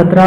17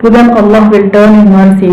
to them Allah will turn in mercy.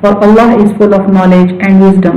for Allah is full of knowledge and wisdom.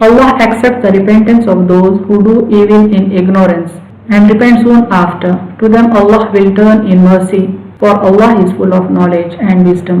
Allah accepts the repentance of those who do evil in ignorance and repent soon after. To them Allah will turn in mercy, for Allah is full of knowledge and wisdom.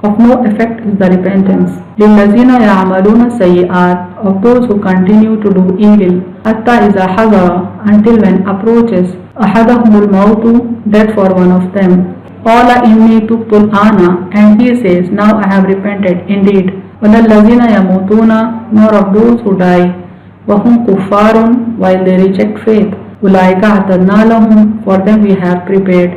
of no effect is the repentance, lillazina ya'maluna sayyi'at of those who continue to do evil, hatta iza hadara until when approaches, ahadahumul mautu death for one of them, qala inni tubtul ana and he says now I have repented indeed, walallazina yamutuna nor of those who die, wahum kuffarun while they reject faith, ulaika atadna lahum for them we have prepared,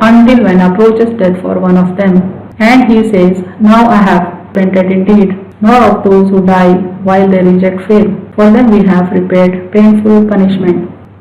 until when approaches death for one of them, and he says now I have repented indeed, nor of those who die while they reject faith, for them we have prepared painful punishment।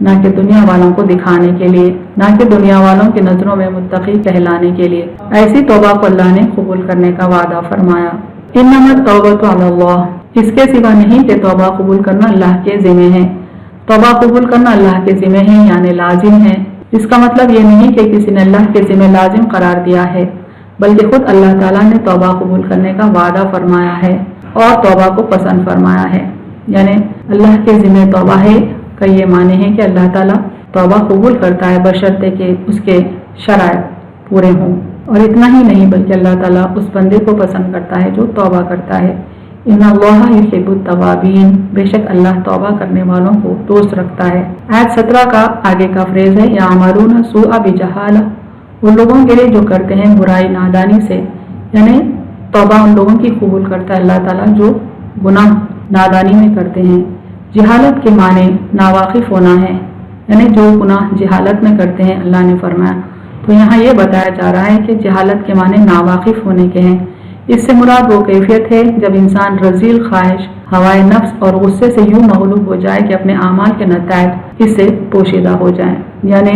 نہ کہ دنیا والوں کو دکھانے کے لیے، نہ کہ دنیا والوں کی نظروں میں متقی کہلانے کے لیے۔ ایسی توبہ کو اللہ نے قبول کرنے کا وعدہ فرمایا۔ انما التوبۃ علی اللہ، اس کے سوا نہیں کہ توبہ قبول کرنا اللہ کے ذمہ ہے۔ توبہ قبول کرنا اللہ کے ذمہ ہے یعنی لازم ہے۔ اس کا مطلب یہ نہیں کہ کسی نے اللہ کے ذمہ لازم قرار دیا ہے، بلکہ خود اللہ تعالیٰ نے توبہ قبول کرنے کا وعدہ فرمایا ہے اور توبہ کو پسند فرمایا ہے۔ یعنی اللہ کے ذمہ توبہ ہے کا یہ معنی ہے کہ اللہ تعالیٰ توبہ قبول کرتا ہے بشرطے کہ اس کے شرائط پورے ہوں، اور اتنا ہی نہیں بلکہ اللہ تعالیٰ اس بندے کو پسند کرتا ہے جو توبہ کرتا ہے۔ ان اللہ یحب التوابین، بے شک اللہ توبہ کرنے والوں کو دوست رکھتا ہے۔ آیت 17 کا آگے کا فریز ہے یعملون السوء بجہالہ، ان لوگوں کے لیے جو کرتے ہیں برائی نادانی سے، یعنی توبہ ان لوگوں کی قبول کرتا ہے اللہ تعالیٰ جو گناہ نادانی میں کرتے ہیں۔ جہالت کے معنی ناواقف ہونا ہے، یعنی جو گناہ جہالت میں کرتے ہیں اللہ نے فرمایا۔ تو یہاں یہ بتایا جا رہا ہے کہ جہالت کے معنی ناواقف ہونے کے ہیں۔ اس سے مراد وہ کیفیت ہے جب انسان رذیل خواہش، ہوائے نفس اور غصے سے یوں مغلوب ہو جائے کہ اپنے اعمال کے نتائج اس سے پوشیدہ ہو جائیں، یعنی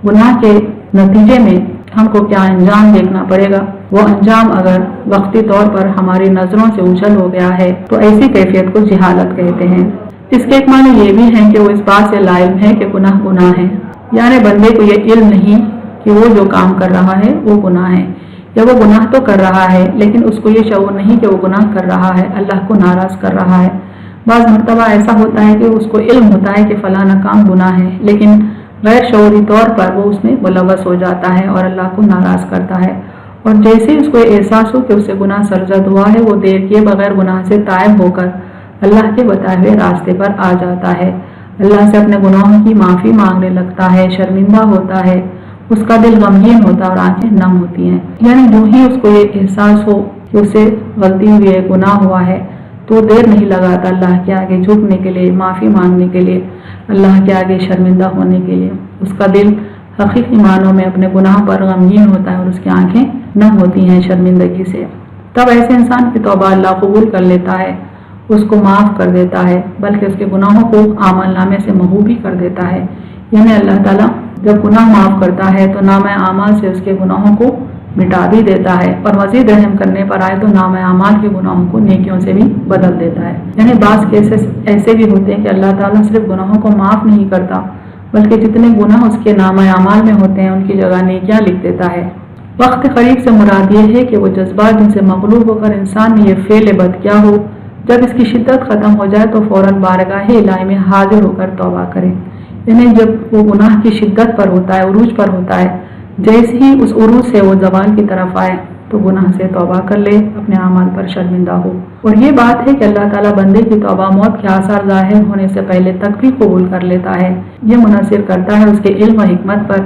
گناہ کے نتیجے میں ہم کو کیا انجام دیکھنا پڑے گا، وہ انجام اگر وقتی طور پر ہماری نظروں سے اوجھل ہو گیا ہے تو ایسی کیفیت کو جہالت کہتے ہیں۔ اس کے ایک معنی یہ بھی ہے کہ وہ اس بات سے لا علم ہے کہ گناہ ہے، یعنی بندے کو یہ علم نہیں کہ وہ جو کام کر رہا ہے وہ گناہ ہے، یا وہ گناہ تو کر رہا ہے لیکن اس کو یہ شعور نہیں کہ وہ گناہ کر رہا ہے، اللہ کو ناراض کر رہا ہے۔ بعض مرتبہ ایسا ہوتا ہے کہ اس کو علم ہوتا ہے کہ فلانا کام گناہ ہے، لیکن غیر شعوری طور پر وہ اس میں ملوث ہو جاتا ہے اور اللہ کو ناراض کرتا ہے، اور جیسے اس کو احساس ہو کہ اس سے گناہ سرزد ہوا ہے، وہ دیر کیے بغیر گناہ سے تائب ہو کر اللہ کے بتائے ہوئے راستے پر آ جاتا ہے، اللہ سے اپنے گناہوں کی معافی مانگنے لگتا ہے، شرمندہ ہوتا ہے، اس کا دل غمگین ہوتا ہے اور آنکھیں نم ہوتی ہیں۔ یعنی جو ہی اس کو یہ احساس ہو کہ اسے غلطی ہوئی ہے، گناہ ہوا ہے، تو دیر نہیں لگاتا اللہ کے آگے جھکنے کے لیے، معافی مانگنے کے لیے، اللہ کے آگے شرمندہ ہونے کے لیے۔ اس کا دل حقیقی معنوں میں اپنے گناہ پر غمگین ہوتا ہے اور اس کی آنکھیں نم ہوتی ہیں شرمندگی سے۔ تب ایسے انسان کی توبہ اللہ قبول کر لیتا ہے، اس کو معاف کر دیتا ہے، بلکہ اس کے گناہوں کو اعمال نامے سے محو بھی کر دیتا ہے۔ یعنی اللہ تعالیٰ جب گناہ معاف کرتا ہے تو نامہ اعمال سے اس کے گناہوں کو مٹا بھی دیتا ہے، اور مزید رحم کرنے پر آئے تو نامہ اعمال کے گناہوں کو نیکیوں سے بھی بدل دیتا ہے۔ یعنی بعض کیسز ایسے بھی ہوتے ہیں کہ اللہ تعالیٰ صرف گناہوں کو معاف نہیں کرتا بلکہ جتنے گناہ اس کے نامہ اعمال میں ہوتے ہیں ان کی جگہ نیکیاں لکھ دیتا ہے۔ وقت قریب سے مراد یہ ہے کہ وہ جذبات جن سے مغلوب ہو کر انسان میں یہ فعل بد کیا ہو، جب اس کی شدت ختم ہو جائے تو فوراً بارگاہ الہی میں حاضر ہو کر توبہ کرے۔ یعنی جب وہ گناہ کی شدت پر ہوتا ہے، عروج پر ہوتا ہے، جیسے ہی اس عروج سے وہ زوال کی طرف آئے تو گناہ سے توبہ کر لے، اپنے اعمال پر شرمندہ ہو۔ اور یہ بات ہے کہ اللہ تعالیٰ بندے کی توبہ موت کے آثار ظاہر ہونے سے پہلے تک بھی قبول کر لیتا ہے۔ یہ منحصر کرتا ہے اس کے علم و حکمت پر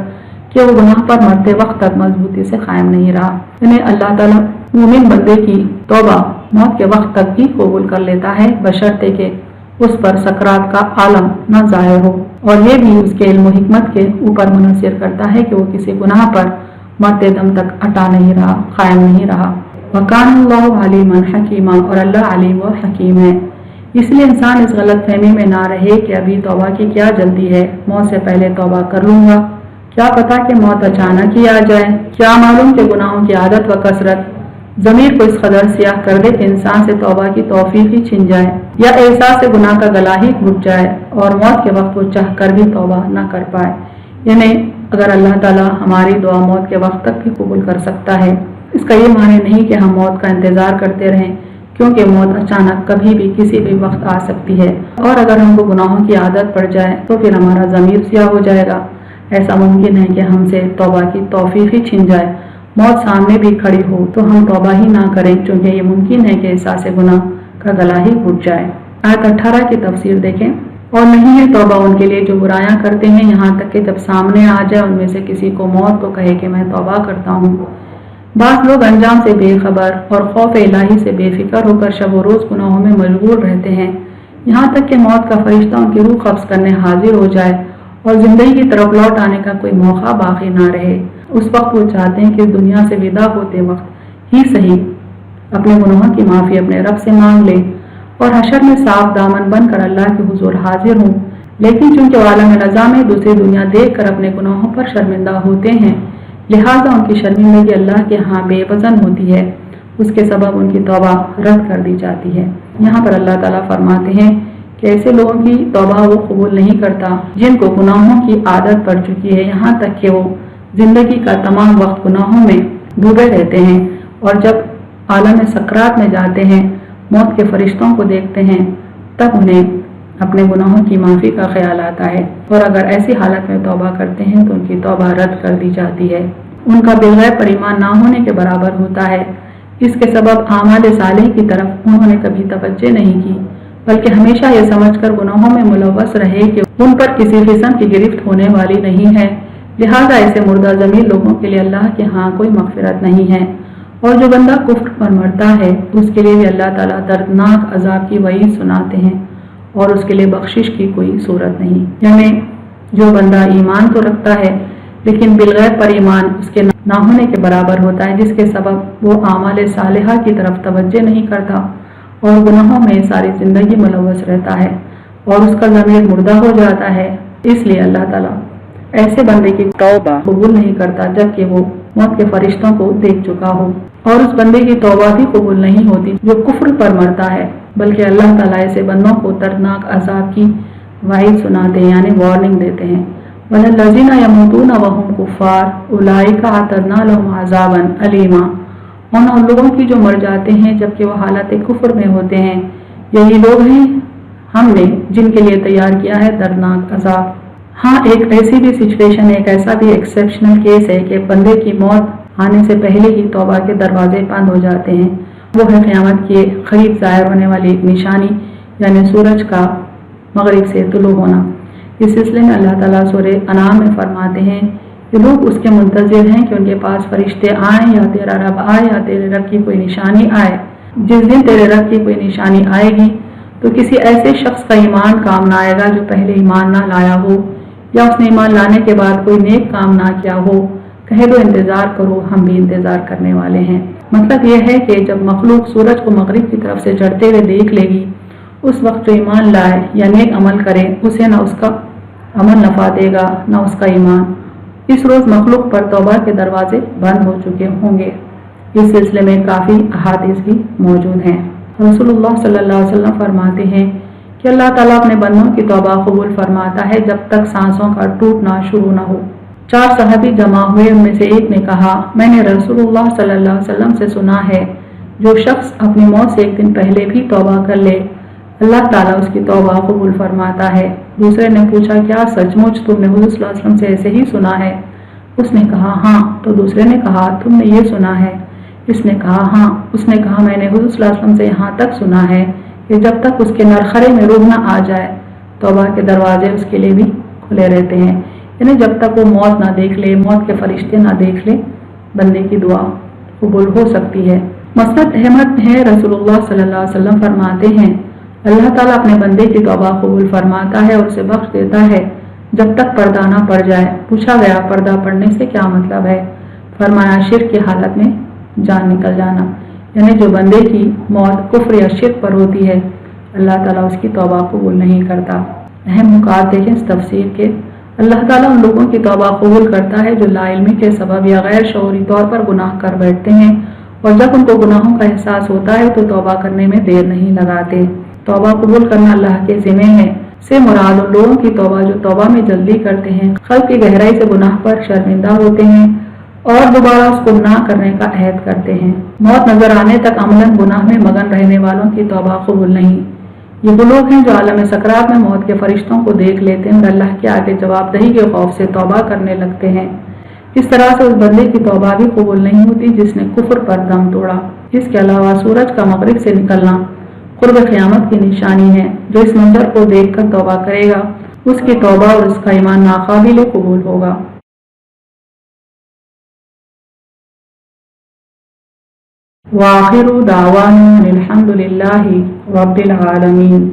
کہ وہ گناہ پر مرتے وقت تک مضبوطی سے قائم نہیں رہا۔ یعنی اللہ تعالیٰ مومن بندے کی توبہ موت کے وقت تک بھی قبول کر لیتا ہے، بشرطے کہ اس پر سکرات کا عالم نہ ظاہر ہو، اور یہ بھی اس کے علم و حکمت کے اوپر منحصر کرتا ہے کہ وہ کسی گناہ پر مرتے دم تک اٹا نہیں رہا، قائم نہیں رہا۔ وَكَانَ اللَّهُ عَلِيمًا حَكِيمًا، اور اللہ علیم و حکیم ہے۔ اس لیے انسان اس غلط فہمی میں نہ رہے کہ ابھی توبہ کی کیا جلدی ہے، موت سے پہلے توبہ کر لوں گا، کیا پتا کہ موت اچانک ہی آ جائے، کیا معلوم کہ گناہوں کی عادت و کثرت ضمیر کو اس قدر سیاہ کر دے کہ انسان سے توبہ کی توفیق ہی چھن جائے، یا احساس گناہ کا گلا ہی گھٹ جائے اور موت کے وقت وہ چاہ کر بھی توبہ نہ کر پائے۔ یعنی اگر اللہ تعالیٰ ہماری دعا موت کے وقت تک بھی قبول کر سکتا ہے، اس کا یہ معنی نہیں کہ ہم موت کا انتظار کرتے رہیں، کیونکہ موت اچانک کبھی بھی کسی بھی وقت آ سکتی ہے، اور اگر ہم کو گناہوں کی عادت پڑ جائے تو پھر ہمارا ضمیر سیاہ ہو جائے گا۔ ایسا ممکن ہے کہ ہم سے توبہ کی توفیق ہی چھن جائے، موت سامنے بھی کھڑی ہو تو ہم توبہ ہی نہ کریں، کیونکہ یہ ممکن ہے کہ احساس گناہ کا گلا ہی گھٹ جائے۔ آیت 18 کی تفسیر دیکھیں، اور نہیں ہے توبہ ان کے لیے جو برائیاں کرتے ہیں، یہاں تک کہ جب سامنے آ جائے ان میں سے کسی کو موت تو کہے کہ میں توبہ کرتا ہوں۔ بعض لوگ انجام سے بے خبر اور خوف الہی سے بے فکر ہو کر شب و روز گناہوں میں مشغول رہتے ہیں، یہاں تک کہ موت کا فرشتہ ان کی روح قبض کرنے حاضر ہو جائے اور زندگی کی طرف لوٹ آنے کا کوئی موقع باقی نہ رہے۔ اس وقت وہ چاہتے ہیں کہ اس دنیا سے ودا ہوتے وقت ہی صحیح اپنے گناہوں کی معافی اپنے رب سے مانگ لے اور حشر میں صاف دامن بن کر اللہ کے حضور حاضر ہوں، لیکن چونکہ وہ عالم رضا میں دوسری دنیا دیکھ کر اپنے گناہوں پر شرمندہ ہوتے ہیں، لہٰذا ان کی شرمندگی اللہ کے ہاں بے وزن ہوتی ہے، اس کے سبب ان کی توبہ رد کر دی جاتی ہے۔ یہاں پر اللہ تعالیٰ فرماتے ہیں کہ ایسے لوگوں کی توبہ وہ قبول نہیں کرتا جن کو گناہوں کی عادت پڑ چکی ہے، یہاں تک کہ وہ زندگی کا تمام وقت گناہوں میں ڈوبے رہتے ہیں، اور جب عالم سکرات میں جاتے ہیں، موت کے فرشتوں کو دیکھتے ہیں، تب انہیں اپنے گناہوں کی معافی کا خیال آتا ہے، اور اگر ایسی حالت میں توبہ کرتے ہیں تو ان کی توبہ رد کر دی جاتی ہے۔ ان کا بالغیب پر ایمان نہ ہونے کے برابر ہوتا ہے۔ اس کے سبب اعمال صالح کی طرف انہوں نے کبھی توجہ نہیں کی، بلکہ ہمیشہ یہ سمجھ کر گناہوں میں ملوث رہے کہ ان پر کسی قسم کی گرفت ہونے والی نہیں ہے، لہٰذا ایسے مردہ ضمیر لوگوں کے لیے اللہ کے ہاں کوئی مغفرت نہیں ہے۔ اور جو بندہ کفر پر مرتا ہے اس کے لیے بھی اللہ تعالیٰ دردناک عذاب کی وعید سناتے ہیں، اور اس کے لیے بخشش کی کوئی صورت نہیں۔ یعنی جو بندہ ایمان تو رکھتا ہے لیکن بالغیب پر ایمان اس کے نہ ہونے کے برابر ہوتا ہے، جس کے سبب وہ اعمال صالحہ کی طرف توجہ نہیں کرتا اور گناہوں میں ساری زندگی ملوث رہتا ہے اور اس کا ضمیر مردہ ہو جاتا ہے، اس لیے اللہ تعالیٰ ایسے بندے کی توبہ قبول نہیں کرتا جبکہ وہ موت کے فرشتوں کو دیکھ چکا ہو، اور اس بندے کی توبہ بھی قبول نہیں ہوتی جو کفر پر مرتا ہے، بلکہ اللہ تعالیٰ ایسے بندوں کو دردناک عذاب کی وعید سناتے ہیں، یعنی وارننگ دیتے ہیں۔ وَالَّذِينَ يَمُوتُونَ وَهُمْ كُفَّارٌ أُولَٰئِكَ أَعْتَدْنَا لَهُمْ عَذَابًا أَلِيمًا۔ ان لوگوں کی جو مر جاتے ہیں جبکہ وہ حالت کفر میں ہوتے ہیں، یہی لوگ ہیں ہم نے جن کے لیے تیار کیا ہے دردناک عذاب۔ ہاں، ایک ایسی بھی سچویشن، ایک ایسا بھی ایکسیپشنل کیس ہے کہ بندے کی موت آنے سے پہلے ہی توبہ کے دروازے بند ہو جاتے ہیں، وہ ہے قیامت کے قریب ظاہر ہونے والی ایک نشانی، یعنی سورج کا مغرب سے طلوع ہونا۔ اس سلسلے میں اللہ تعالیٰ سورہ انعام میں فرماتے ہیں کہ لوگ اس کے منتظر ہیں کہ ان کے پاس فرشتے آئیں یا تیرا رب آئے یا تیرے رب کی کوئی نشانی آئے۔ جس دن تیرے رب کی کوئی نشانی آئے گی تو کسی ایسے شخص کا ایمان کام نہ آئے گا جو پہلے ایمان نہ لایا ہو، یا اس نے ایمان لانے کے بعد کوئی نیک کام نہ کیا ہو۔ کہہ دو انتظار کرو، ہم بھی انتظار کرنے والے ہیں۔ مطلب یہ ہے کہ جب مخلوق سورج کو مغرب کی طرف سے چڑھتے ہوئے دیکھ لے گی، اس وقت جو ایمان لائے یا نیک عمل کرے اسے نہ اس کا عمل نفع دے گا نہ اس کا ایمان۔ اس روز مخلوق پر توبہ کے دروازے بند ہو چکے ہوں گے۔ اس سلسلے میں کافی احادیث بھی موجود ہیں۔ رسول اللہ صلی اللہ علیہ وسلم فرماتے ہیں کہ اللہ تعالیٰ اپنے بندوں کی توبہ قبول فرماتا ہے جب تک سانسوں کا ٹوٹنا شروع نہ ہو۔ 4 صحابی جمع ہوئے، ان میں سے ایک نے کہا، میں نے رسول اللہ صلی اللہ علیہ وسلم سے سنا ہے جو شخص اپنی موت سے ایک دن پہلے بھی توبہ کر لے اللہ تعالیٰ اس کی توبہ قبول فرماتا ہے۔ دوسرے نے پوچھا، کیا سچ مچ تم نے حضور صلی اللہ علیہ وسلم سے ایسے ہی سنا ہے؟ اس نے کہا ہاں۔ تو دوسرے نے کہا، تم نے یہ سنا ہے؟ اس نے کہا ہاں۔ اس نے کہا، میں نے حضور صلی اللہ علیہ وسلم سے یہاں تک سنا ہے کہ جب تک اس کے نرخرے میں روح نہ آ جائے توبہ کے دروازے اس کے لیے بھی کھلے رہتے ہیں، یعنی جب تک وہ موت نہ دیکھ لے، موت کے فرشتے نہ دیکھ لے، بندے کی دعا قبول ہو سکتی ہے۔ مسند احمد ہے، رسول اللہ صلی اللہ علیہ وسلم فرماتے ہیں اللہ تعالیٰ اپنے بندے کی توبہ قبول فرماتا ہے اور اسے بخش دیتا ہے جب تک پردہ نہ پڑ جائے۔ پوچھا گیا، پردہ پڑنے سے کیا مطلب ہے؟ فرمایا، شرک کی حالت میں جان نکل جانا، یعنی جو بندے کی موت کفر یا شرک پر ہوتی ہے اللہ تعالیٰ اس کی توبہ قبول نہیں کرتا۔ اہم نکات دیکھیں اس تفسیر کے۔ اللہ تعالیٰ ان لوگوں کی توبہ قبول کرتا ہے جو لا علمی کے سبب یا غیر شعوری طور پر گناہ کر بیٹھتے ہیں، اور جب ان کو گناہوں کا احساس ہوتا ہے تو توبہ کرنے میں دیر نہیں لگاتے۔ توبہ قبول کرنا اللہ کے ذمہ ہے، سے مراد ان لوگوں کی توبہ جو توبہ میں جلدی کرتے ہیں، قلب کی گہرائی سے گناہ پر شرمندہ ہوتے ہیں اور دوبارہ اس کو نہ کرنے کا عہد کرتے ہیں۔ موت نظر آنے تک عملاً گناہ میں مگن رہنے والوں کی توبہ قبول نہیں۔ یہ وہ لوگ ہیں جو عالم سکرات میں موت کے فرشتوں کو دیکھ لیتے ہیں اور اللہ کے آگے جواب دہی کے خوف سے توبہ کرنے لگتے ہیں۔ اس طرح سے اس بندے کی توبہ بھی قبول نہیں ہوتی جس نے کفر پر دم توڑا۔ اس کے علاوہ سورج کا مغرب سے نکلنا قرب قیامت کی نشانی ہے۔ جو اس منظر کو دیکھ کر توبہ کرے گا اس کی توبہ اور اس کا ایمان ناقابل قبول ہوگا۔ وآخر دعوانا الحمد للہ رب العالمین۔